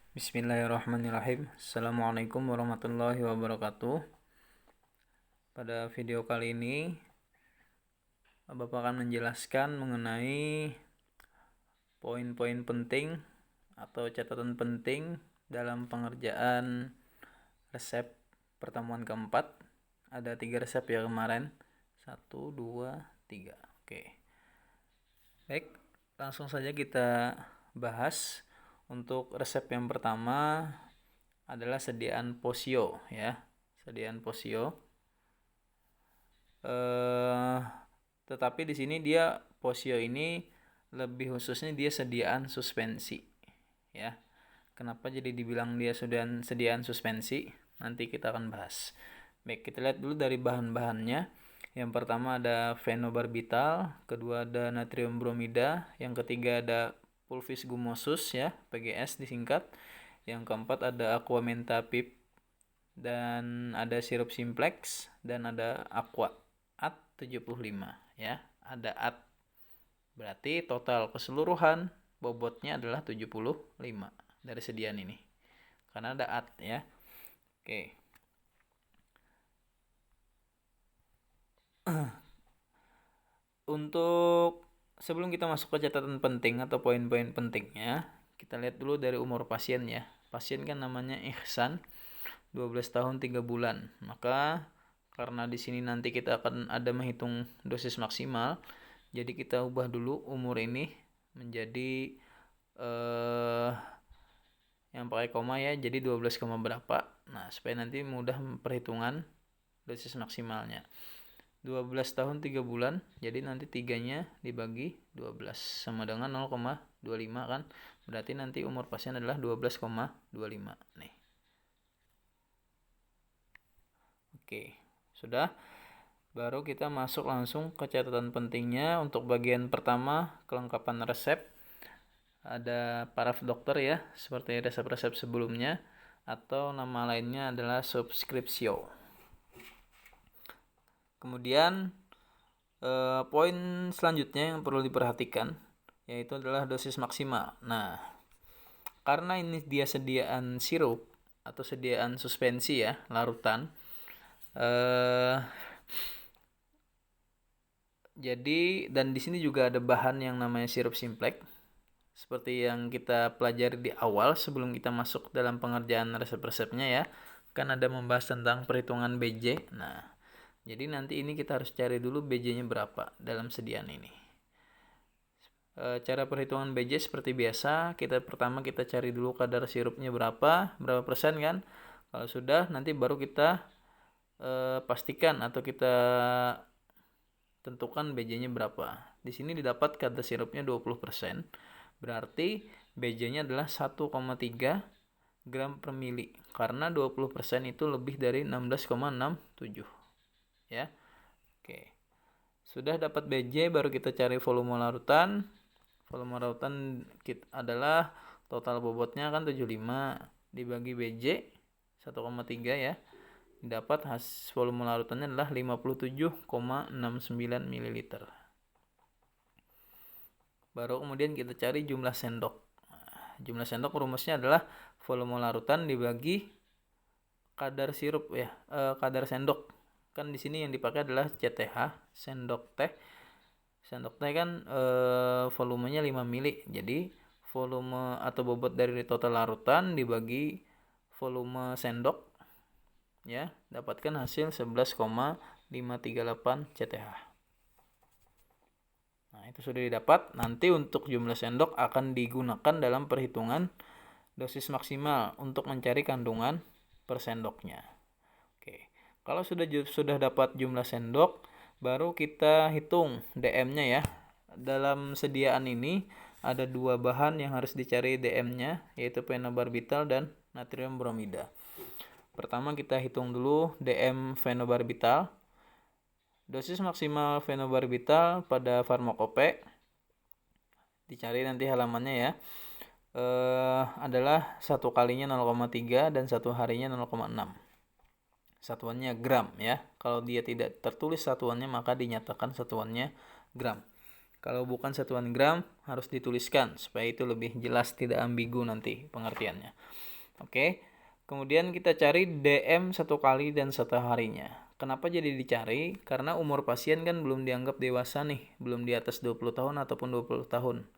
Bismillahirrahmanirrahim. Assalamualaikum warahmatullahi wabarakatuh. Pada video kali ini Bapak akan menjelaskan mengenai poin-poin penting atau catatan penting dalam pengerjaan resep pertemuan keempat. Ada 3 resep ya kemarin. 1, 2, 3. Oke. Baik, langsung saja kita bahas. Untuk resep yang pertama adalah sediaan posio ya. Sediaan posio. Tetapi di sini dia posio ini lebih khususnya dia sediaan suspensi ya. Kenapa jadi dibilang dia sediaan suspensi? Nanti kita akan bahas. Baik, kita lihat dulu dari bahan-bahannya. Yang pertama ada fenobarbital, kedua ada natrium bromida, yang ketiga ada pulvis gumosus ya, PGS disingkat. Yang keempat ada aquamenta pip, dan ada sirup simplex, dan ada aqua at 75 ya. Ada at, berarti total keseluruhan bobotnya adalah 75 dari sediaan ini, karena ada at ya. Oke. Untuk sebelum kita masuk ke catatan penting atau poin-poin pentingnya, kita lihat dulu dari umur pasien ya. Pasien kan namanya Ihsan, 12 tahun 3 bulan. Maka karena di sini nanti kita akan ada menghitung dosis maksimal, jadi kita ubah dulu umur ini menjadi yang pakai koma ya, jadi 12, berapa. Nah, supaya nanti mudah perhitungan dosis maksimalnya. 12 tahun 3 bulan, jadi nanti 3-nya dibagi 12 sama dengan 0,25 kan. Berarti nanti umur pasien adalah 12,25 nih. Oke, sudah. Baru kita masuk langsung ke catatan pentingnya. Untuk bagian pertama, kelengkapan resep. Ada paraf dokter ya, seperti resep-resep sebelumnya, atau nama lainnya adalah subscriptio. Kemudian poin selanjutnya yang perlu diperhatikan yaitu adalah dosis maksimal. Nah, karena ini dia sediaan sirup atau sediaan suspensi ya, larutan. Jadi dan di sini juga ada bahan yang namanya sirup simplex. Seperti yang kita pelajari di awal sebelum kita masuk dalam pengerjaan resep-resepnya ya. Kan ada membahas tentang perhitungan BJ. Nah, jadi nanti ini kita harus cari dulu BJ-nya berapa dalam sediaan ini. Cara perhitungan BJ seperti biasa, pertama kita cari dulu kadar sirupnya berapa persen kan. Kalau sudah, nanti baru kita pastikan atau kita tentukan BJ-nya berapa. Di sini didapat kadar sirupnya 20%. Berarti BJ-nya adalah 1,3 gram per mili. Karena 20% itu lebih dari 16,67. Ya. Oke. Sudah dapat BJ, baru kita cari volume larutan. Volume larutan adalah total bobotnya kan 75 dibagi BJ 1,3 ya. Dapat volume larutannya adalah 57,69 ml. Baru kemudian kita cari jumlah sendok. Jumlah sendok rumusnya adalah volume larutan dibagi kadar sirup ya, kadar sendok. Kan di sini yang dipakai adalah CTH, sendok teh. Sendok teh kan volumenya 5 mili. Jadi volume atau bobot dari total larutan dibagi volume sendok ya, dapatkan hasil 11,538 CTH. Nah, itu sudah didapat. Nanti untuk jumlah sendok akan digunakan dalam perhitungan dosis maksimal untuk mencari kandungan per sendoknya. Oke. Kalau sudah dapat jumlah sendok, baru kita hitung DM-nya ya. Dalam sediaan ini ada 2 bahan yang harus dicari DM-nya, yaitu fenobarbital dan natrium bromida. Pertama kita hitung dulu DM fenobarbital. Dosis maksimal fenobarbital pada farmakope, dicari nanti halamannya ya, adalah 1 kalinya 0,3 dan 1 harinya 0,6. Satuannya gram ya. Kalau dia tidak tertulis satuannya maka dinyatakan satuannya gram. Kalau bukan satuan gram harus dituliskan supaya itu lebih jelas, tidak ambigu nanti pengertiannya. Oke. Kemudian kita cari DM 1 kali dan 1 harinya. Kenapa jadi dicari? Karena umur pasien kan belum dianggap dewasa nih, belum di atas 20 tahun ataupun 20 tahun.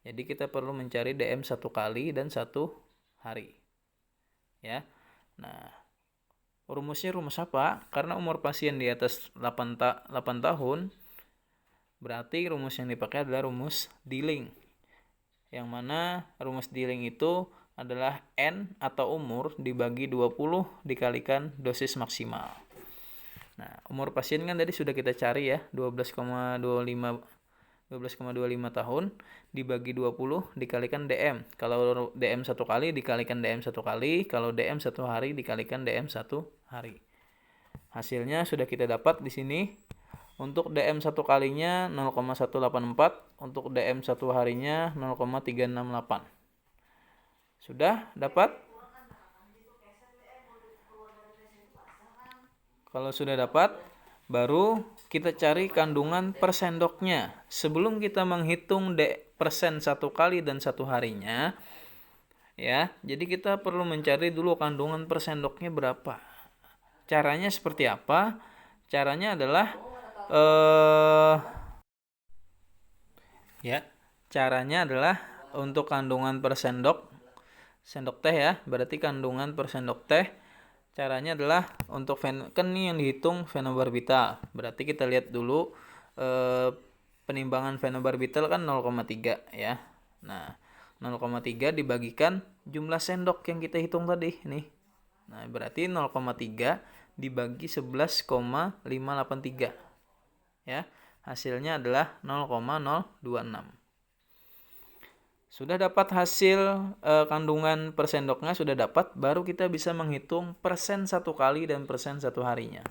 Jadi kita perlu mencari DM 1 kali dan 1 hari. Ya. Nah, rumusnya rumus apa? Karena umur pasien di atas 8 tahun, berarti rumus yang dipakai adalah rumus Dilling. Yang mana rumus Dilling itu adalah N atau umur dibagi 20 dikalikan dosis maksimal. Nah, umur pasien kan tadi sudah kita cari ya, 12,25 tahun dibagi 20 dikalikan DM. Kalau DM 1 kali dikalikan DM 1 kali, kalau DM 1 hari dikalikan DM 1 hari. Hasilnya sudah kita dapat di sini. Untuk DM 1 kalinya 0,184, untuk DM 1 harinya 0,368. Sudah dapat? Kalau sudah dapat, baru kita cari kandungan per sendoknya. Sebelum kita menghitung persen 1 kali dan 1 harinya, ya, jadi kita perlu mencari dulu kandungan per sendoknya berapa. Caranya seperti apa? Caranya adalah caranya adalah untuk kandungan per sendok teh ya, berarti kandungan per sendok teh, caranya adalah untuk kan ini yang dihitung fenobarbital. Berarti kita lihat dulu penimbangan fenobarbital kan 0,3 ya. Nah, 0,3 dibagikan jumlah sendok yang kita hitung tadi nih. Nah, berarti 0,3 dibagi 11,583. Ya, hasilnya adalah 0,026. Sudah dapat hasil kandungan per sendoknya, sudah dapat, baru kita bisa menghitung persen 1 kali dan persen 1 harinya.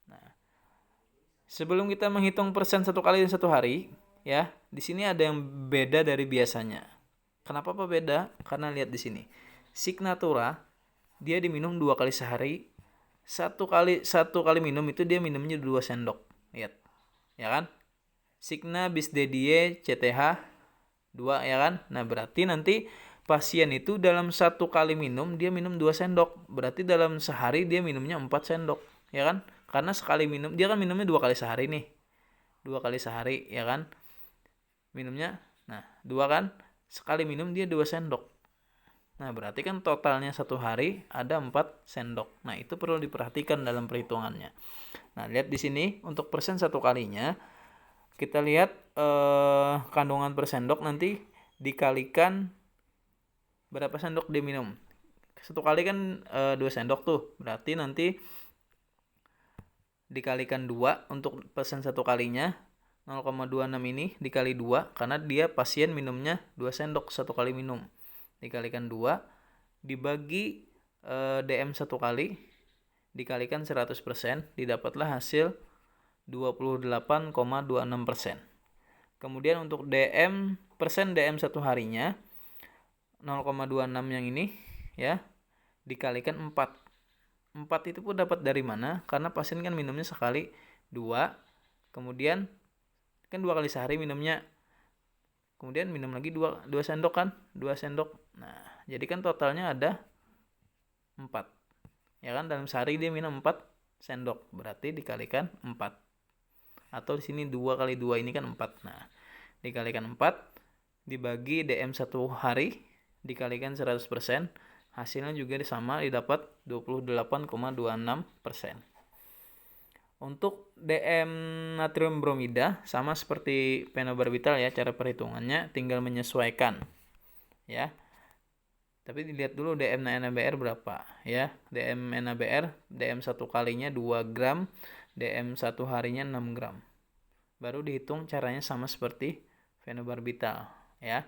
Nah, sebelum kita menghitung persen 1 kali dan 1 hari, ya, di sini ada yang beda dari biasanya. Kenapa Pak beda? Karena lihat di sini. Signatura dia diminum 2 kali sehari. Satu kali minum itu dia minumnya 2 sendok. Lihat. Ya kan? Signa bis DDE CTH 2 ya kan? Nah, berarti nanti pasien itu dalam 1 kali minum dia minum 2 sendok. Berarti dalam sehari dia minumnya 4 sendok, ya kan? Karena sekali minum dia kan minumnya 2 kali sehari nih. 2 kali sehari, ya kan? Minumnya. Nah, 2 kan? Sekali minum dia 2 sendok. Nah, berarti kan totalnya 1 hari ada 4 sendok. Nah, itu perlu diperhatikan dalam perhitungannya. Nah, lihat di sini untuk persen 1 kalinya kita lihat kandungan per sendok nanti dikalikan berapa sendok diminum. 1 kali kan 2 sendok tuh. Berarti nanti dikalikan 2 untuk persen 1 kalinya. 0,26 ini dikali 2 karena dia pasien minumnya 2 sendok 1 kali minum. Dikalikan 2 dibagi DM 1 kali dikalikan 100%, didapatlah hasil 28,26%. Kemudian untuk DM 1 harinya 0,26 yang ini ya dikalikan 4. 4 itu pun dapat dari mana? Karena pasien kan minumnya sekali 2. Kemudian kan 2 kali sehari minumnya. Kemudian minum lagi 2 sendok kan? 2 sendok. Nah, jadi kan totalnya ada 4. Ya kan dalam sehari dia minum 4 sendok. Berarti dikalikan 4. Atau di sini 2 kali 2 ini kan 4. Nah, dikalikan 4 dibagi DM 1 hari dikalikan 100%, hasilnya juga sama, didapat 28,26%. Untuk DM natrium bromida sama seperti fenobarbital ya, cara perhitungannya tinggal menyesuaikan ya. Tapi dilihat dulu DM NaBr berapa ya. DM NaBr DM 1 kalinya 2 gram, DM 1 harinya 6 gram. Baru dihitung caranya sama seperti fenobarbital ya.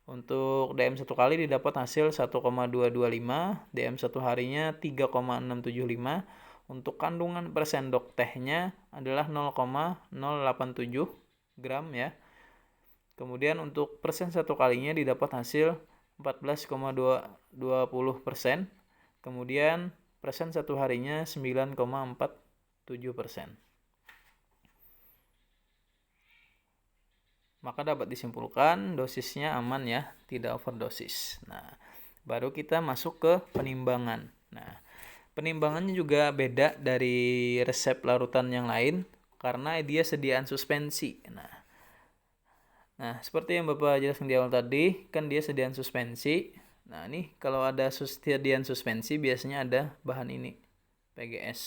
Untuk DM 1 kali didapat hasil 1,225, DM 1 harinya 3,675. Untuk kandungan per sendok tehnya adalah 0,087 gram ya. Kemudian untuk persen 1 kalinya didapat hasil 14,20%. Kemudian persen 1 harinya 9,47%. Maka dapat disimpulkan dosisnya aman ya, tidak overdosis. Nah, baru kita masuk ke penimbangan. Nah, penimbangannya juga beda dari resep larutan yang lain karena dia sediaan suspensi. Nah, seperti yang Bapak jelaskan di awal tadi, kan dia sediaan suspensi. Nah, ini kalau ada sediaan suspensi biasanya ada bahan ini, PGS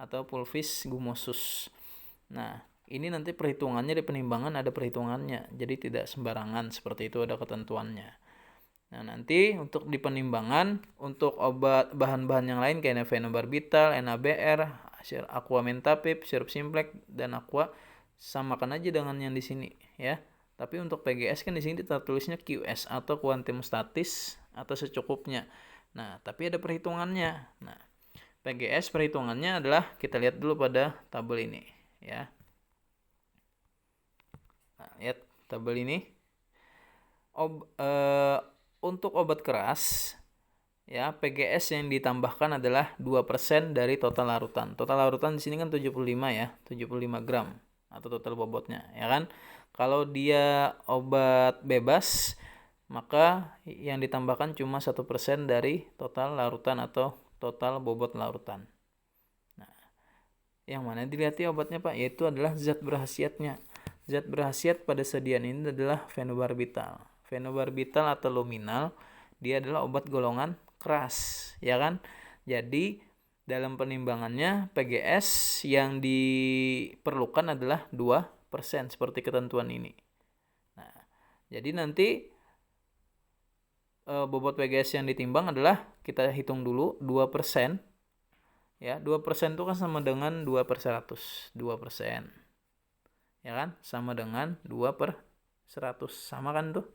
atau pulvis gumosus. Nah, ini nanti perhitungannya di penimbangan ada perhitungannya, jadi tidak sembarangan seperti itu, ada ketentuannya. Nah, nanti untuk di penimbangan untuk obat bahan-bahan yang lain kayak fenobarbital, NABR, aquamantapib, sirup simplex dan aqua samakan aja dengan yang di sini ya. Tapi untuk PGS kan di sini tertulisnya QS atau kuantum statis atau secukupnya. Nah, tapi ada perhitungannya. Nah, PGS perhitungannya adalah kita lihat dulu pada tabel ini ya. Nah, lihat tabel ini. Untuk obat keras ya, PGS yang ditambahkan adalah 2% dari total larutan. Total larutan di sini kan 75 ya, 75 gram atau total bobotnya ya kan. Kalau dia obat bebas maka yang ditambahkan cuma 1% dari total larutan atau total bobot larutan. Nah, yang mana dilihat obatnya Pak, yaitu adalah zat berkhasiatnya. Zat berkhasiat pada sediaan ini adalah fenobarbital. Fenobarbital atau luminal, dia adalah obat golongan keras ya kan. Jadi dalam penimbangannya PGS yang diperlukan adalah 2% seperti ketentuan ini. Nah, jadi nanti bobot PGS yang ditimbang adalah kita hitung dulu 2%. Ya, 2% itu kan sama dengan 2/100. 2%. Ya kan? Sama dengan 2/100. Sama kan tuh?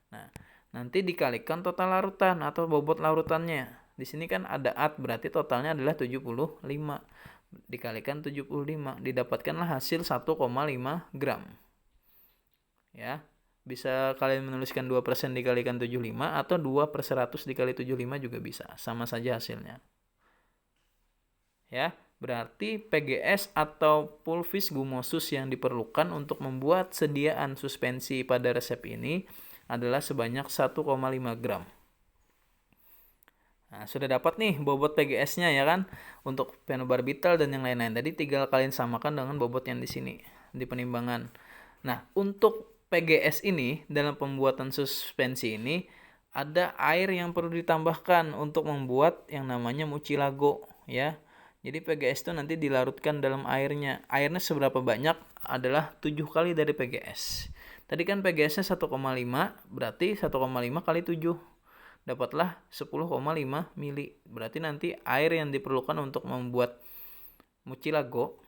Nah, nanti dikalikan total larutan atau bobot larutannya. Di sini kan ada AT, berarti totalnya adalah 75. Dikalikan 75, didapatkanlah hasil 1,5 gram. Ya, bisa kalian menuliskan 2% dikalikan 75 atau 2/100 dikali 75 juga bisa. Sama saja hasilnya. Ya, berarti PGS atau pulvis gumosus yang diperlukan untuk membuat sediaan suspensi pada resep ini adalah sebanyak 1,5 gram. Nah, sudah dapat nih bobot PGS-nya ya kan, untuk fenobarbital dan yang lain-lain. Tadi tinggal kalian samakan dengan bobot yang di sini di penimbangan. Nah, untuk PGS ini dalam pembuatan suspensi ini ada air yang perlu ditambahkan untuk membuat yang namanya mucilago ya. Jadi PGS itu nanti dilarutkan dalam airnya. Airnya seberapa banyak adalah 7 kali dari PGS. Tadi kan PGS-nya 1,5, berarti 1,5 kali 7. Dapatlah 10,5 mili. Berarti nanti air yang diperlukan untuk membuat mucilago.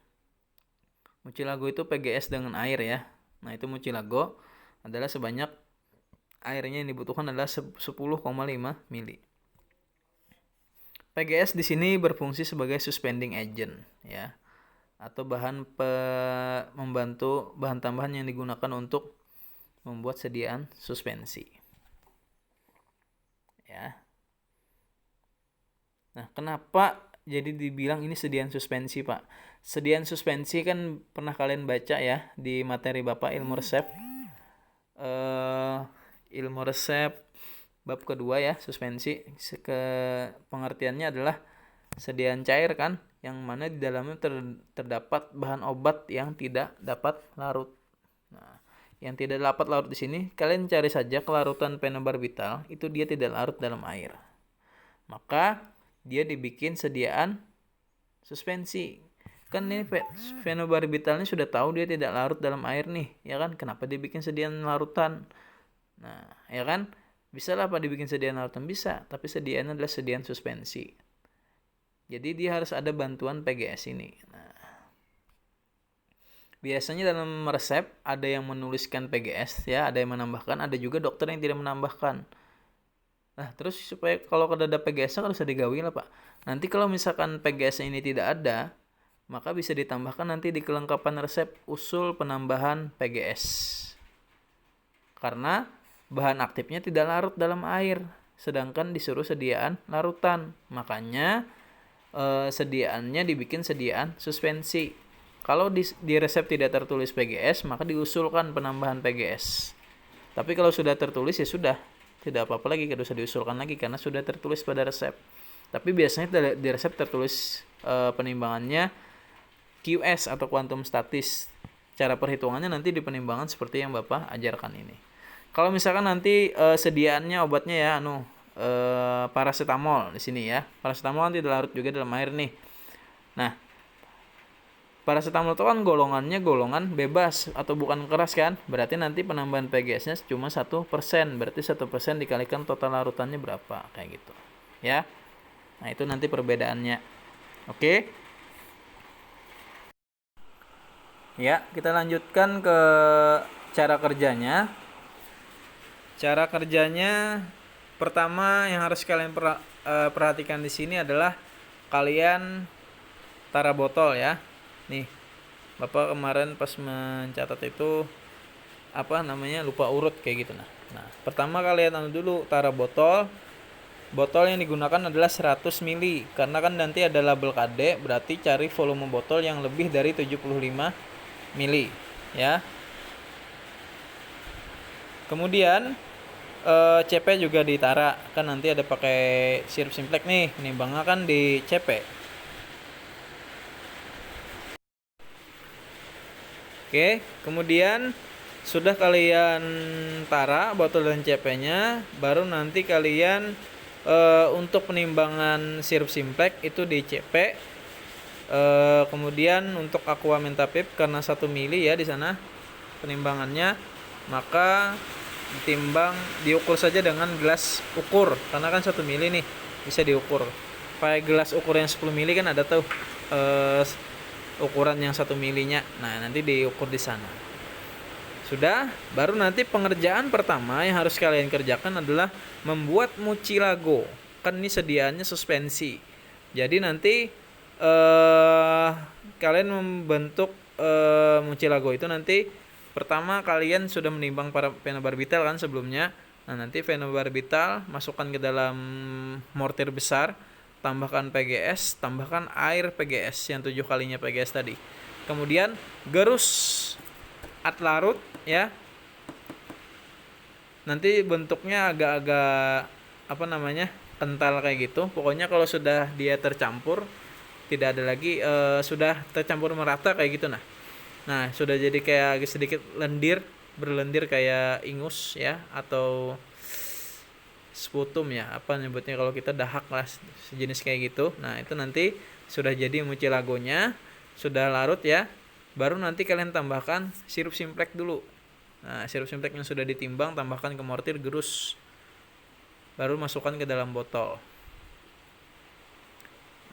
Mucilago itu PGS dengan air ya. Nah, itu mucilago adalah sebanyak airnya yang dibutuhkan adalah 10,5 mili. PGS di sini berfungsi sebagai suspending agent ya, atau membantu bahan tambahan yang digunakan untuk membuat sediaan suspensi. Ya. Nah, kenapa jadi dibilang ini sediaan suspensi, Pak? Sediaan suspensi kan pernah kalian baca ya di materi Bapak ilmu resep. Ilmu resep bab kedua ya, suspensi. Pengertiannya adalah sediaan cair kan, yang mana di dalamnya terdapat bahan obat yang tidak dapat larut. Nah, yang tidak dapat larut di sini, kalian cari saja kelarutan fenobarbital, itu dia tidak larut dalam air. Maka dia dibikin sediaan suspensi. Kan ini fenobarbitalnya sudah tahu dia tidak larut dalam air nih, ya kan? Kenapa dibikin sediaan larutan? Nah, ya kan? Bisa lah Pak dibikin sediaan larutan, bisa, tapi sediaannya adalah sediaan suspensi. Jadi dia harus ada bantuan PGS ini. Nah, biasanya dalam resep ada yang menuliskan PGS ya, ada yang menambahkan, ada juga dokter yang tidak menambahkan. Nah, terus supaya kalau ada PGS-nya kan bisa digawi lah Pak. Nanti kalau misalkan PGS ini tidak ada, maka bisa ditambahkan nanti di kelengkapan resep usul penambahan PGS. Karena bahan aktifnya tidak larut dalam air, sedangkan disuruh sediaan larutan. Makanya sediaannya dibikin sediaan suspensi. Kalau di resep tidak tertulis PGS, maka diusulkan penambahan PGS. Tapi kalau sudah tertulis ya sudah, tidak apa-apa lagi, tidak usah diusulkan lagi karena sudah tertulis pada resep. Tapi biasanya di resep tertulis penimbangannya QS atau quantum statis. Cara perhitungannya nanti di penimbangan seperti yang Bapak ajarkan ini. Kalau misalkan nanti sediaannya obatnya ya paracetamol di sini ya. Paracetamol nanti dilarut juga dalam air nih. Nah, paracetamol itu kan golongannya golongan bebas atau bukan keras kan? Berarti nanti penambahan PGS-nya cuma 1%. Berarti 1% dikalikan total larutannya berapa? Kayak gitu. Ya. Nah, itu nanti perbedaannya. Oke. Ya, kita lanjutkan ke cara kerjanya. Cara kerjanya pertama yang harus kalian perhatikan di sini adalah kalian tara botol ya. Nih, Bapak kemarin pas mencatat itu lupa urut kayak gitu. Nah, pertama kalian dulu tara botol. Botol yang digunakan adalah 100 ml karena kan nanti ada label KD, berarti cari volume botol yang lebih dari 75 ml ya. Kemudian CP juga ditara, kan nanti ada pakai sirup simplex nih, penimbangnya kan di CP. Oke, kemudian sudah kalian tara botol dan CP-nya, baru nanti kalian untuk penimbangan sirup simplex itu di CP. Kemudian untuk aqua mentapip karena 1 mili ya di sana penimbangannya, maka diukur saja dengan gelas ukur karena kan 1 mili nih bisa diukur. Pakai gelas ukur yang 10 mili kan ada tuh ukuran yang 1 milinya. Nah, nanti diukur di sana. Sudah, baru nanti pengerjaan pertama yang harus kalian kerjakan adalah membuat mucilago. Kan ini sediaannya suspensi. Jadi nanti kalian membentuk mucilago itu nanti pertama kalian sudah menimbang para fenobarbital kan sebelumnya. Nah, nanti fenobarbital masukkan ke dalam mortir besar, tambahkan PGS, tambahkan air PGS yang 7 kalinya PGS tadi. Kemudian gerus atlarut ya. Nanti bentuknya agak-agak kental kayak gitu. Pokoknya kalau sudah dia tercampur, tidak ada lagi sudah tercampur merata kayak gitu. Nah, sudah jadi kayak sedikit berlendir kayak ingus ya, atau sputum ya, apa nyebutnya kalau kita dahak lah, sejenis kayak gitu. Nah, itu nanti sudah jadi mucilagonya, sudah larut ya. Baru nanti kalian tambahkan sirup simplex dulu. Nah, sirup simplex yang sudah ditimbang tambahkan ke mortir, gerus. Baru masukkan ke dalam botol.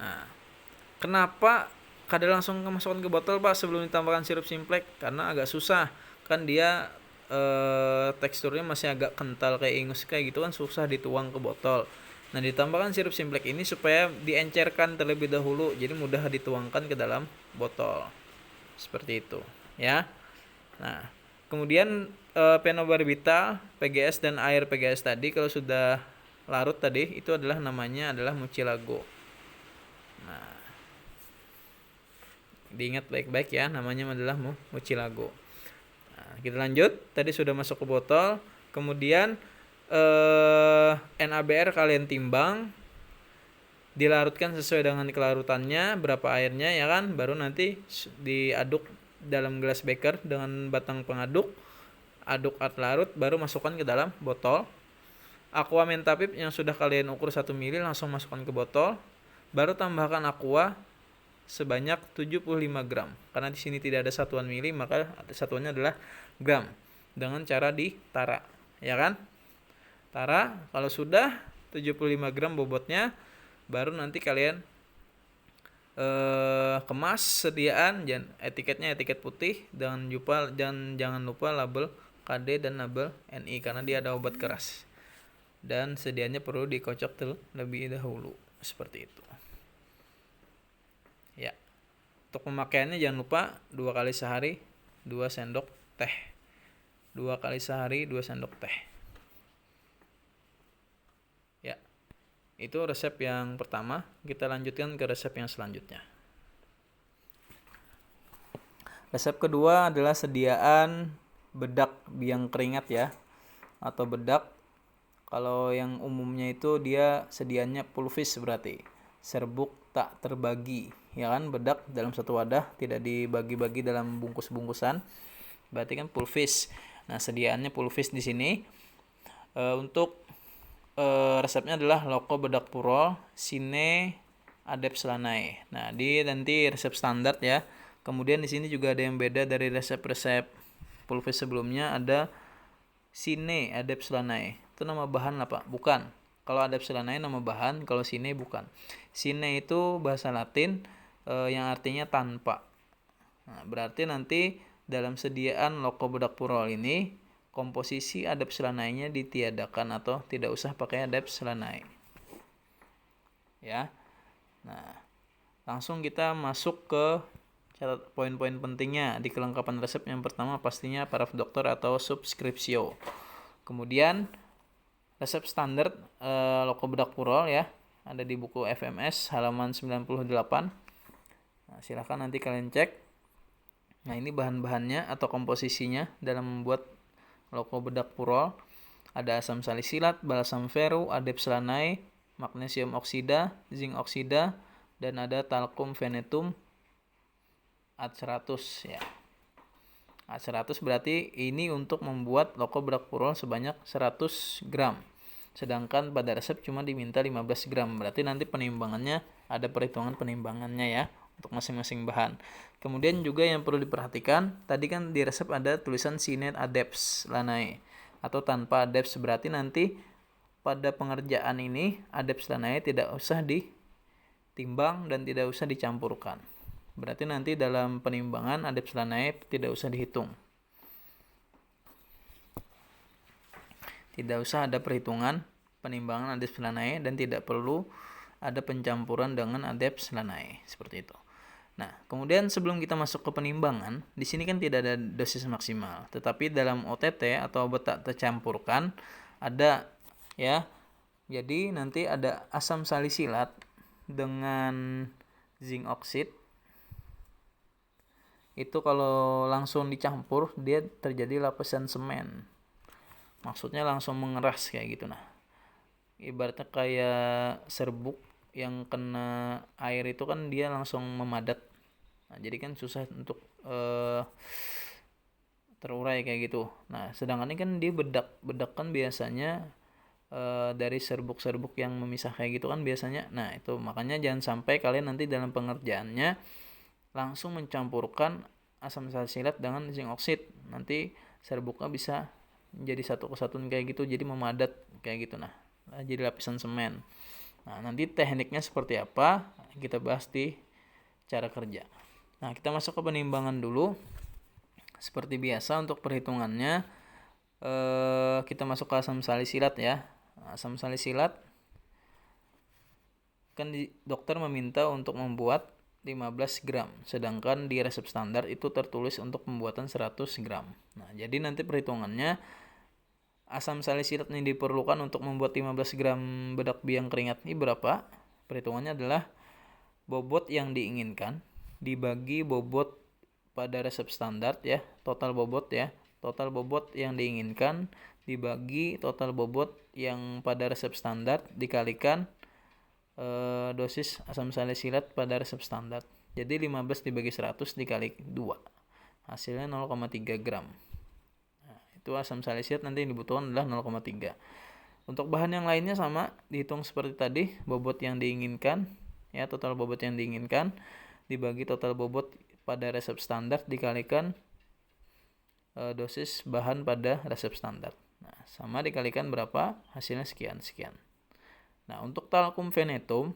Nah, kenapa kada langsung masukkan ke botol Pak sebelum ditambahkan sirup simplex? Karena agak susah. Kan dia teksturnya masih agak kental kayak ingus kayak gitu kan, susah dituang ke botol. Nah, ditambahkan sirup simplex ini supaya diencerkan terlebih dahulu, jadi mudah dituangkan ke dalam botol. Seperti itu ya. Nah, kemudian fenobarbital, PGS dan air PGS tadi kalau sudah larut tadi itu namanya adalah mucilago. Nah, diingat baik-baik ya, namanya adalah mucilago. Nah, kita lanjut. Tadi sudah masuk ke botol, kemudian NaBr kalian timbang, dilarutkan sesuai dengan kelarutannya, berapa airnya ya kan, baru nanti diaduk dalam gelas beker dengan batang pengaduk, aduk larut, baru masukkan ke dalam botol. Aqua mentapip yang sudah kalian ukur 1 ml langsung masukkan ke botol, baru tambahkan aqua sebanyak 75 gram. Karena di sini tidak ada satuan mili, maka satuannya adalah gram. Dengan cara ditara, ya kan? Tara, kalau sudah 75 gram bobotnya, baru nanti kalian kemas sediaan, etiketnya etiket putih, jangan lupa label KD dan label NI karena dia ada obat keras. Dan sediaannya perlu dikocok terlebih dahulu seperti itu. Ya. Untuk pemakaiannya jangan lupa 2 kali sehari 2 sendok teh. 2 kali sehari 2 sendok teh. Ya. Itu resep yang pertama. Kita lanjutkan ke resep yang selanjutnya. Resep kedua adalah sediaan bedak biang keringat ya, atau bedak. Kalau yang umumnya itu dia sediaannya pulvis, berarti serbuk tak terbagi, ya kan, bedak dalam satu wadah tidak dibagi-bagi dalam bungkus-bungkusan, berarti kan pulvis. Nah, sediaannya pulvis di sini. Untuk resepnya adalah loko bedak purol sine adeps lanai. Nah, di nanti resep standar ya. Kemudian di sini juga ada yang beda dari resep-resep pulvis sebelumnya, ada sine adeps lanai. Itu nama bahan apa? Bukan. Kalau adeps lanai nama bahan, kalau sine bukan. Sine itu bahasa Latin yang artinya tanpa. Nah, berarti nanti dalam sediaan loko bedak purol ini komposisi adeps lanainya ditiadakan atau tidak usah pakai adeps lanai. Ya. Nah, langsung kita masuk ke catat poin-poin pentingnya di kelengkapan resep. Yang pertama pastinya paraf dokter atau subscriptio. Kemudian resep standar loko bedak purol ya, ada di buku FMS halaman 98. Nah, silahkan nanti kalian cek. Nah, ini bahan-bahannya atau komposisinya dalam membuat loko bedak purol. Ada asam salisilat, balsam veru, adeps lanai, magnesium oksida, zinc oksida, dan ada talcum venetum At100 ya. At100 berarti ini untuk membuat loko bedak purol sebanyak 100 gram. Sedangkan pada resep cuma diminta 15 gram. Berarti nanti penimbangannya ada perhitungan penimbangannya ya untuk masing-masing bahan. Kemudian juga yang perlu diperhatikan, tadi kan di resep ada tulisan sine adeps lanai atau tanpa adeps, berarti nanti pada pengerjaan ini adeps lanai tidak usah ditimbang dan tidak usah dicampurkan. Berarti nanti dalam penimbangan adeps lanai tidak usah dihitung. Tidak usah ada perhitungan penimbangan adeps lanai dan tidak perlu ada pencampuran dengan adeps lanai, seperti itu. Nah, kemudian sebelum kita masuk ke penimbangan, di sini kan tidak ada dosis maksimal, tetapi dalam OTT atau obat tak tercampurkan ada ya. Jadi nanti ada asam salisilat dengan zinc oxide. Itu kalau langsung dicampur dia terjadi lapisan semen. Maksudnya langsung mengeras kayak gitu. Nah, ibaratnya kayak serbuk yang kena air itu kan dia langsung memadat. Nah, jadi kan susah untuk terurai kayak gitu. Nah, sedangkan ini kan dia bedak kan biasanya dari serbuk-serbuk yang memisah kayak gitu kan biasanya. Nah, itu makanya jangan sampai kalian nanti dalam pengerjaannya langsung mencampurkan asam salisilat dengan zinc oxide. Nanti serbuknya bisa jadi satu kesatuan kayak gitu, jadi memadat kayak gitu. Nah, jadi lapisan semen. Nah, nanti tekniknya seperti apa kita bahas di cara kerja. Nah, kita masuk ke penimbangan dulu. Seperti biasa untuk perhitungannya kita masuk ke asam salisilat ya. Asam salisilat kan dokter meminta untuk membuat 15 gram, sedangkan di resep standar itu tertulis untuk pembuatan 100 gram. Nah, jadi nanti perhitungannya asam salisilat ini diperlukan untuk membuat 15 gram bedak biang keringat ini berapa? Perhitungannya adalah bobot yang diinginkan dibagi bobot pada resep standar ya, total bobot ya. Total bobot yang diinginkan dibagi total bobot yang pada resep standar dikalikan dosis asam salisilat pada resep standar. Jadi 15 dibagi 100 dikali 2. Hasilnya 0,3 gram. Nah, itu asam salisilat nanti yang dibutuhkan adalah 0,3. Untuk bahan yang lainnya sama, dihitung seperti tadi, bobot yang diinginkan ya, total bobot yang diinginkan dibagi total bobot pada resep standar dikalikan dosis bahan pada resep standar. Nah, sama dikalikan berapa? Hasilnya sekian. Nah, untuk talcum venetum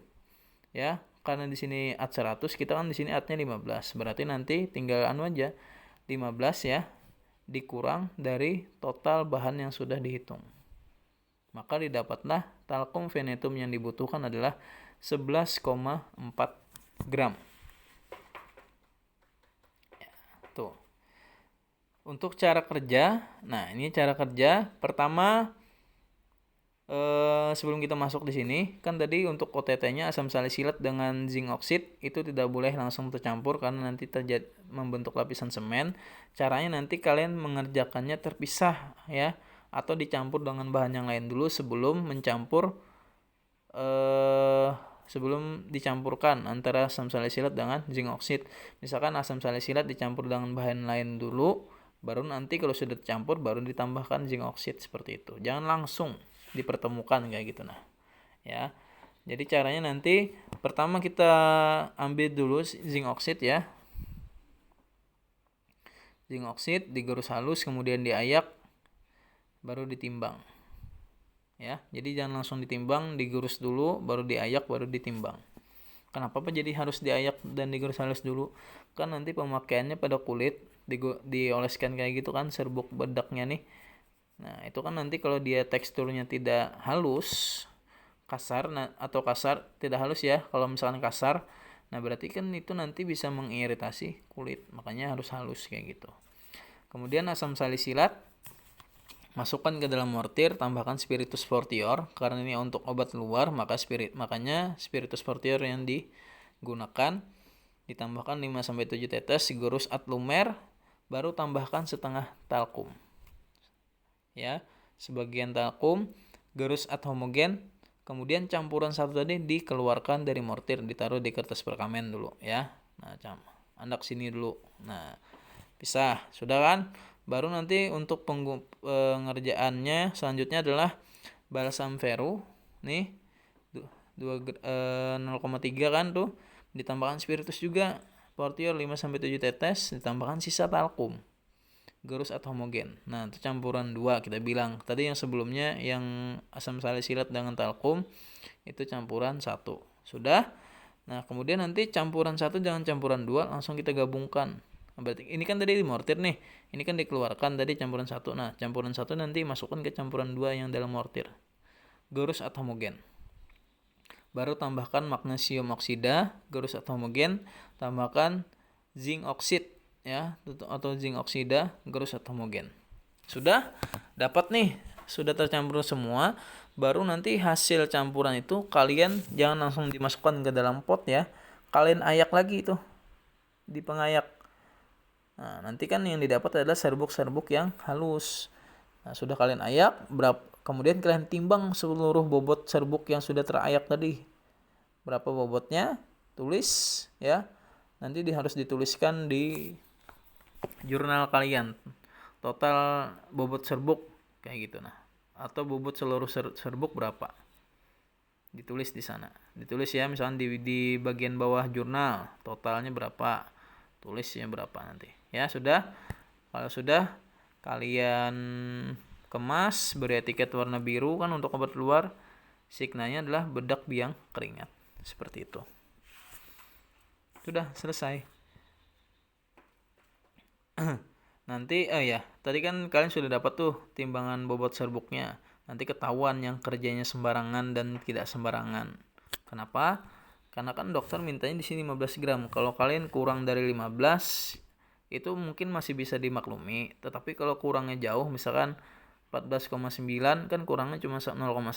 ya, karena di sini At100, kita kan di sini Atnya 15. Berarti nanti tinggal aja 15 ya dikurang dari total bahan yang sudah dihitung. Maka didapatlah talcum venetum yang dibutuhkan adalah 11,4 gram. Ya, tuh. Untuk cara kerja, nah ini cara kerja pertama sebelum kita masuk di sini, kan tadi untuk OTT-nya asam salisilat dengan zinc oxide itu tidak boleh langsung tercampur karena nanti terjadi membentuk lapisan semen. Caranya nanti kalian mengerjakannya terpisah ya, atau dicampur dengan bahan yang lain dulu sebelum sebelum dicampurkan antara asam salisilat dengan zinc oxide. Misalkan asam salisilat dicampur dengan bahan lain dulu, baru nanti kalau sudah tercampur baru ditambahkan zinc oxide, seperti itu. Jangan langsung dipertemukan kayak gitu. Nah ya, jadi caranya nanti pertama kita ambil dulu zinc oxide ya, zinc oxide digerus halus kemudian diayak baru ditimbang ya. Jadi jangan langsung ditimbang, digerus dulu baru diayak baru ditimbang. Kenapa Pak jadi harus diayak dan digerus halus dulu? Kan nanti pemakaiannya pada kulit dioleskan kayak gitu kan serbuk bedaknya nih. Nah itu kan nanti kalau dia teksturnya tidak halus, kasar, atau kasar tidak halus ya, kalau misalkan kasar, nah berarti kan itu nanti bisa mengiritasi kulit, makanya harus halus kayak gitu. Kemudian asam salisilat masukkan ke dalam mortir, tambahkan spiritus fortior, karena ini untuk obat luar makanya spiritus fortior yang digunakan. Ditambahkan 5-7 tetes gurus atlumer, baru tambahkan setengah talkum ya, sebagian talkum, gerus ad homogen, kemudian campuran satu tadi dikeluarkan dari mortir, ditaruh di kertas perkamen dulu ya. Nah andak sini dulu. Nah pisah, sudah kan? Baru nanti untuk pengerjaannya selanjutnya adalah balsam veru nih 0,3 kan tuh, ditambahkan spiritus juga fortior 5-7 tetes, ditambahkan sisa talkum, gerus atau homogen. Nah itu campuran 2 kita bilang tadi, yang sebelumnya yang asam salisilat dengan talkum itu campuran 1 sudah. Nah kemudian nanti campuran 1 jangan campuran 2 langsung kita gabungkan. Berarti ini kan tadi di mortir nih, ini kan dikeluarkan tadi campuran 1. Nah campuran 1 nanti masukkan ke campuran 2 yang dalam mortir, gerus atau homogen. Baru tambahkan magnesium oksida, gerus atau homogen, tambahkan zinc oxide ya, atau zinc oksida, gerus atau homogen. Sudah dapat nih, sudah tercampur semua. Baru nanti hasil campuran itu kalian jangan langsung dimasukkan ke dalam pot ya, kalian ayak lagi itu di pengayak. Nah nanti kan yang didapat adalah serbuk-serbuk yang halus. Nah sudah kalian ayak, kemudian kalian timbang seluruh bobot serbuk yang sudah terayak tadi, berapa bobotnya, tulis ya. Nanti harus dituliskan di jurnal kalian total bobot serbuk kayak gitu. Nah atau bobot seluruh serbuk berapa, ditulis di sana, ditulis ya, misalnya di bagian bawah jurnal totalnya berapa, tulisnya berapa nanti ya. Sudah, kalau sudah kalian kemas, beri etiket warna biru kan untuk obat luar, signanya adalah bedak biang keringat, seperti itu. Sudah selesai. Nanti ya tadi kan kalian sudah dapat tuh timbangan bobot serbuknya. Nanti ketahuan yang kerjanya sembarangan dan tidak sembarangan. Kenapa? Karena kan dokter mintanya di sini 15 gram. Kalau kalian kurang dari 15 itu mungkin masih bisa dimaklumi. Tetapi kalau kurangnya jauh, misalkan 14,9 kan kurangnya cuma 0,1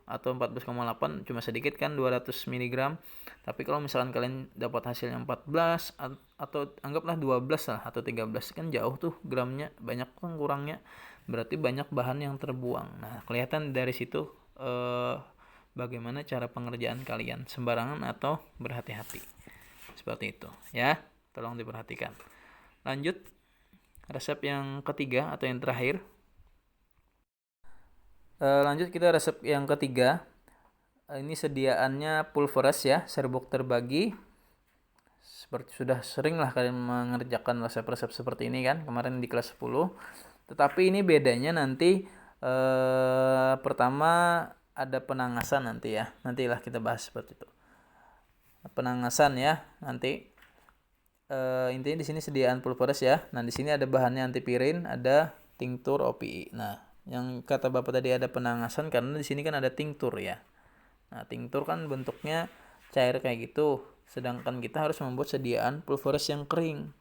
atau 14,8 cuma sedikit kan 200 mg. Tapi kalau misalkan kalian dapat hasilnya 14 atau anggaplah 12 lah atau 13 kan jauh tuh gramnya, banyak kan kurangnya, berarti banyak bahan yang terbuang. Nah kelihatan dari situ bagaimana cara pengerjaan kalian, sembarangan atau berhati-hati, seperti itu ya, tolong diperhatikan. Lanjut resep yang ketiga atau yang terakhir. Lanjut kita resep yang ketiga. Ini sediaannya pulveres ya, serbuk terbagi. Seperti sudah sering lah kalian mengerjakan resep-resep seperti ini kan kemarin di kelas 10. Tetapi ini bedanya nanti pertama ada penangasan nanti ya. Nantilah kita bahas seperti itu. Penangasan ya nanti. Intinya di sini sediaan pulveres ya. Nah di sini ada bahannya antipirin, ada tinktur OPI. Nah yang kata Bapak tadi ada penangasan karena di sini kan ada tinktur ya. Nah, tinktur kan bentuknya cair kayak gitu. Sedangkan kita harus membuat sediaan pulveres yang kering.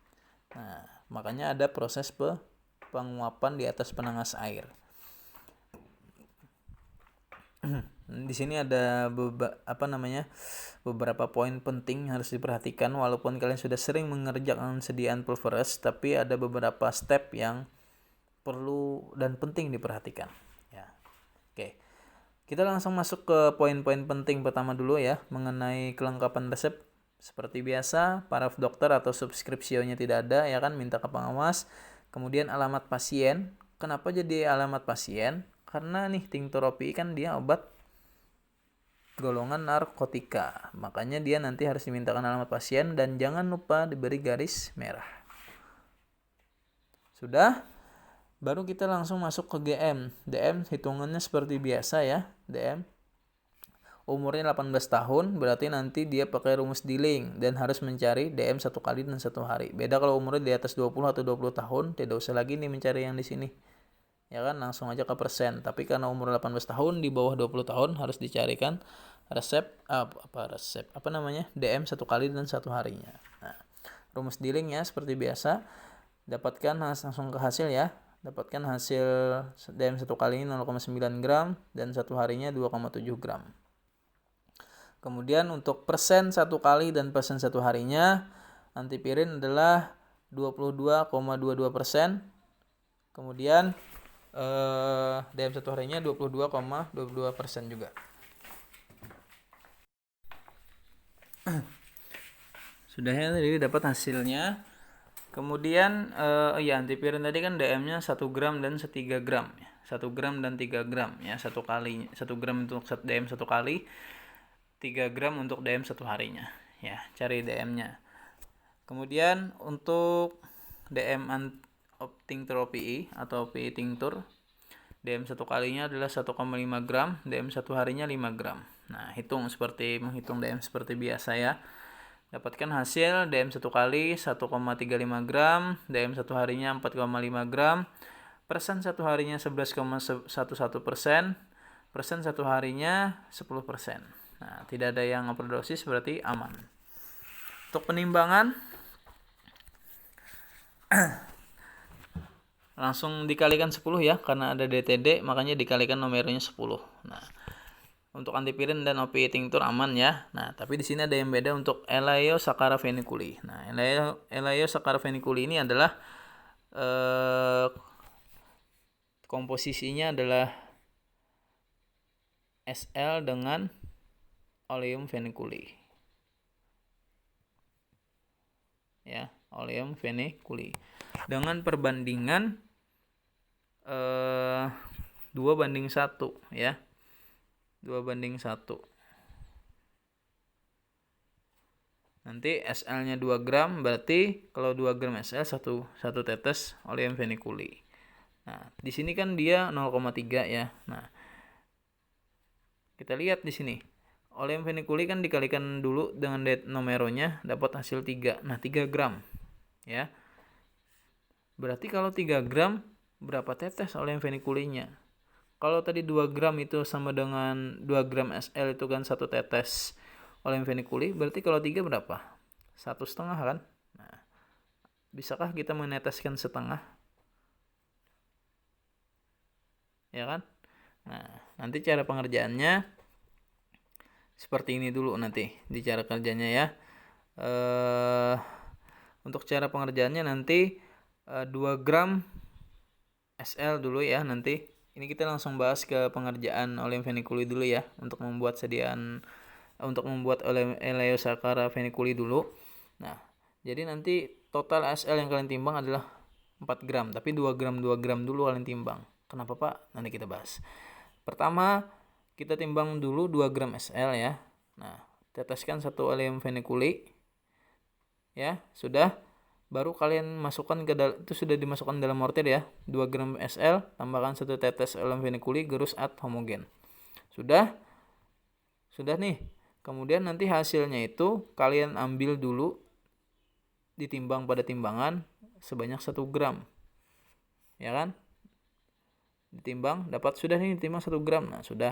Nah, makanya ada proses penguapan di atas penangas air. Di sini ada beberapa poin penting yang harus diperhatikan. Walaupun kalian sudah sering mengerjakan sediaan pulverized, tapi ada beberapa step yang perlu dan penting diperhatikan. Ya. Oke. Kita langsung masuk ke poin-poin penting pertama dulu ya, mengenai kelengkapan resep. Seperti biasa, paraf dokter atau subskripsionya tidak ada ya kan, minta ke pengawas. Kemudian alamat pasien. Kenapa jadi alamat pasien? Karena nih tinctur OPI kan dia obat golongan narkotika. Makanya dia nanti harus dimintakan alamat pasien dan jangan lupa diberi garis merah. Sudah? Baru kita langsung masuk ke DM. DM hitungannya seperti biasa ya. DM umurnya 18 tahun, berarti nanti dia pakai rumus dealing dan harus mencari DM 1 kali dan 1 hari. Beda kalau umurnya di atas 20 atau 20 tahun, tidak usah lagi nih mencari yang di sini. Ya kan, langsung aja ke persen. Tapi karena umur 18 tahun, di bawah 20 tahun harus dicarikan DM 1 kali dan 1 harinya. Nah, rumus dealingnya seperti biasa, dapatkan langsung ke hasil ya. Dapatkan hasil DM 1 kali ini 0,9 gram dan 1 harinya 2,7 gram. Kemudian untuk persen 1 kali dan persen 1 harinya, antipirin adalah 22,22%. Kemudian DM 1 harinya 22,22% juga. Sudah ya, tadi dapat hasilnya. Kemudian antipirin tadi kan DM-nya 1 gram dan 3 gram ya. 1 gram dan 3 gram ya, 1 kali 1 gram untuk DM 1 kali, 3 gram untuk DM 1 harinya ya. Cari DM-nya. Kemudian untuk DM tinctur OPI atau OPI tinctur, DM 1 kalinya adalah 1,5 gram, DM 1 harinya 5 gram. Nah, menghitung DM seperti biasa ya. Dapatkan hasil DM 1 kali 1,35 gram, DM 1 harinya 4,5 gram, persen 1 harinya 11,11%, persen 1 harinya 10%. Nah, tidak ada yang overdosis, berarti aman. Untuk penimbangan langsung dikalikan 10 ya, karena ada DTD makanya dikalikan numernya 10. Nah, untuk antipirin dan OPI tinctur aman ya. Nah, tapi di sini ada yang beda untuk Elaiosaccharina feniculi. Nah, Elaiosaccharina feniculi ini adalah komposisinya adalah SL dengan oleum feniculi. Ya, oleum feniculi. Dengan perbandingan 2:1 ya. 2:1. Nanti SL-nya 2 gram, berarti kalau 2 gram SL 1 tetes oleum feniculi. Nah, di sini kan dia 0,3 ya. Nah, kita lihat di sini. Oleum feniculi kan dikalikan dulu dengan numeronya, dapat hasil 3. Nah, 3 gram ya. Berarti kalau 3 gram berapa tetes oleum feniculinya? Kalau tadi 2 gram itu sama dengan 2 gram SL itu kan 1 tetes oleum feniculi, berarti kalau 3 berapa? 1,5 kan? Nah, bisakah kita meneteskan setengah? Ya kan? Nah, nanti cara pengerjaannya seperti ini dulu nanti di cara kerjanya ya. Untuk cara pengerjaannya nanti 2 gram SL dulu ya nanti. Ini kita langsung bahas ke pengerjaan oleum feniculi dulu ya, untuk membuat Elaiosaccharina feniculi dulu. Nah, jadi nanti total SL yang kalian timbang adalah 4 gram, tapi 2 gram dulu kalian timbang. Kenapa Pak? Nanti kita bahas. Pertama, kita timbang dulu 2 gram SL ya. Nah, teteskan 1 oleum feniculi. Ya, sudah. Baru kalian masukkan itu sudah dimasukkan dalam mortir ya. 2 gram SL, tambahkan 1 tetes oleum feniculi, gerus ad homogen. Sudah? Sudah nih. Kemudian nanti hasilnya itu kalian ambil dulu, ditimbang pada timbangan sebanyak 1 gram. Ya kan? Ditimbang, sudah nih ditimbang 1 gram. Nah, sudah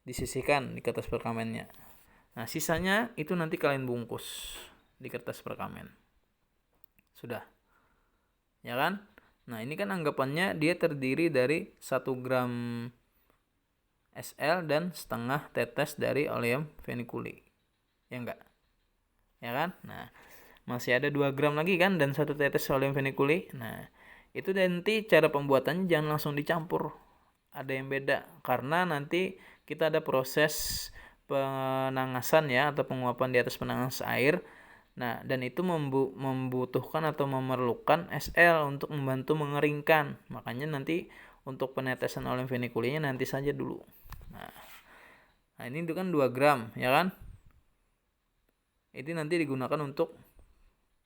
disisihkan di kertas perkamennya. Nah, sisanya itu nanti kalian bungkus di kertas perkamen. Sudah. Ya kan? Nah, ini kan anggapannya dia terdiri dari 1 gram SL dan setengah tetes dari oleum feniculi. Ya enggak? Ya kan? Nah, masih ada 2 gram lagi kan dan 1 tetes oleum feniculi. Nah, itu nanti cara pembuatannya jangan langsung dicampur. Ada yang beda karena nanti kita ada proses penangasan ya atau penguapan di atas penangas air. Nah, dan itu membutuhkan atau memerlukan SL untuk membantu mengeringkan. Makanya nanti untuk penetesan oleum fenikulinya nanti saja dulu. Nah, ini itu kan 2 gram, ya kan? Itu nanti digunakan untuk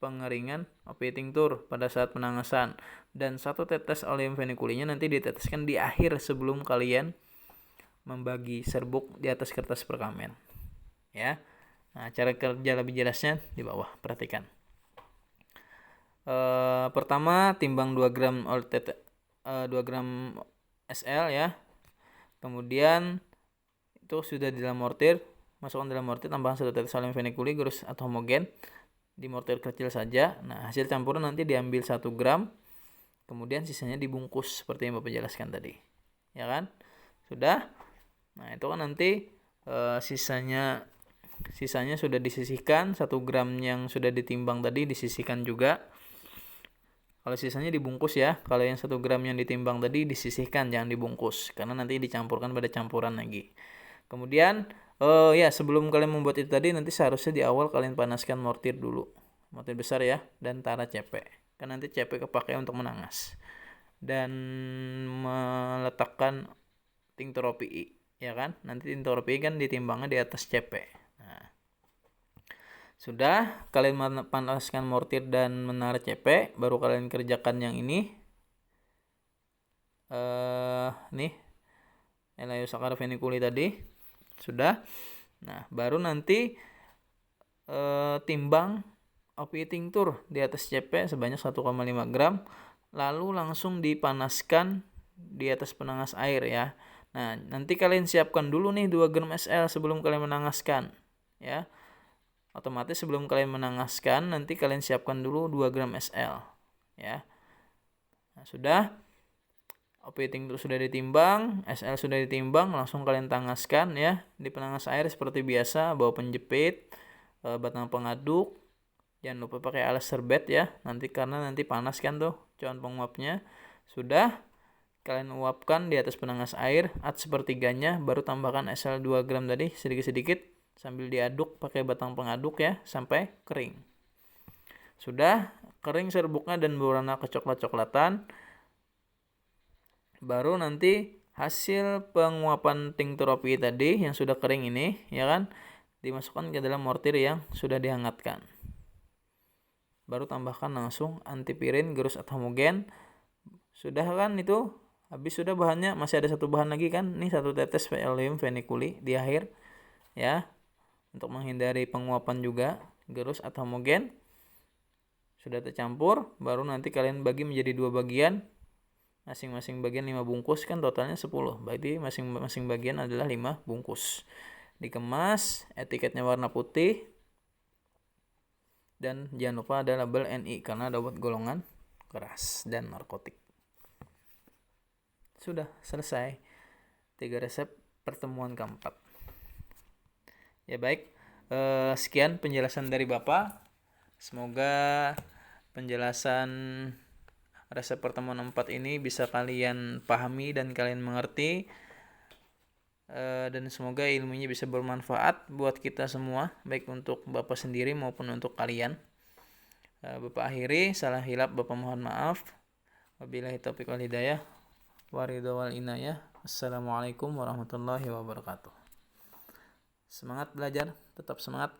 pengeringan opiate tincture pada saat penangasan. Dan 1 tetes oleum fenikulinya nanti diteteskan di akhir sebelum kalian membagi serbuk di atas kertas perkamen. Ya. Nah, cara kerja lebih jelasnya di bawah, perhatikan. Pertama, timbang 2 gram 2 gram SL ya. Kemudian itu sudah di dalam mortir, masukkan dalam mortir, tambahkan 1 tetes oleum feniculi gerus atau homogen di mortir kecil saja. Nah, hasil campuran nanti diambil 1 gram, kemudian sisanya dibungkus seperti yang Bapak jelaskan tadi. Ya kan? Sudah? Nah, itu kan nanti sisanya sudah disisihkan, 1 gram yang sudah ditimbang tadi disisihkan juga. Kalau sisanya dibungkus ya. Kalau yang 1 gram yang ditimbang tadi disisihkan, jangan dibungkus karena nanti dicampurkan pada campuran lagi. Kemudian ya sebelum kalian membuat itu tadi, nanti seharusnya di awal kalian panaskan mortir dulu. Mortir besar ya, dan tara CP. Kan nanti CP kepakai untuk menangas. Dan meletakkan tincture OPI, ya kan? Nanti tincture OPI kan ditimbangnya di atas CP. Nah, sudah kalian panaskan mortir dan menara CP, baru kalian kerjakan yang ini. Nih, Elaeosaccharida feniculi tadi. Sudah. Nah, baru nanti timbang opiate tincture di atas CP sebanyak 1,5 gram, lalu langsung dipanaskan di atas penangas air ya. Nah, nanti kalian siapkan dulu nih 2 gram SL sebelum kalian menangaskan ya. Otomatis sebelum kalian menangaskan nanti kalian siapkan dulu 2 gram SL ya. Nah, sudah opiate tincture sudah ditimbang, SL sudah ditimbang, langsung kalian tangaskan ya di penangas air seperti biasa, bawa penjepit, batang pengaduk. Jangan lupa pakai alas serbet ya, nanti karena nanti panas kan tuh cawan penguapnya. Sudah kalian uapkan di atas penangas air sepertiganya, baru tambahkan SL 2 gram tadi sedikit-sedikit sambil diaduk pakai batang pengaduk ya sampai kering. Sudah kering serbuknya dan berwarna kecoklat-coklatan, baru nanti hasil penguapan tincture OPI tadi yang sudah kering ini ya kan dimasukkan ke dalam mortir yang sudah dihangatkan. Baru tambahkan langsung antipirin gerus atau homogen. Sudah kan itu habis, sudah bahannya. Masih ada 1 bahan lagi kan, nih 1 tetes oleum feniculi di akhir ya, untuk menghindari penguapan juga gerus atau homogen. Sudah tercampur, baru nanti kalian bagi menjadi 2 bagian, masing-masing bagian 5 bungkus, kan totalnya 10. Berarti masing-masing bagian adalah 5 bungkus. Dikemas, etiketnya warna putih, dan jangan lupa ada label NI karena ada buat golongan keras dan narkotik. Sudah selesai 3 resep pertemuan keempat. Ya baik, sekian penjelasan dari Bapak. Semoga penjelasan resep pertemuan 4 ini bisa kalian pahami dan kalian mengerti, dan semoga ilmunya bisa bermanfaat buat kita semua, baik untuk Bapak sendiri maupun untuk kalian. Bapak akhiri, salah hilap Bapak mohon maaf. Wabillahi taufiq wal hidayah, waridho wal inayah. Assalamualaikum warahmatullahi wabarakatuh. Semangat belajar, tetap semangat.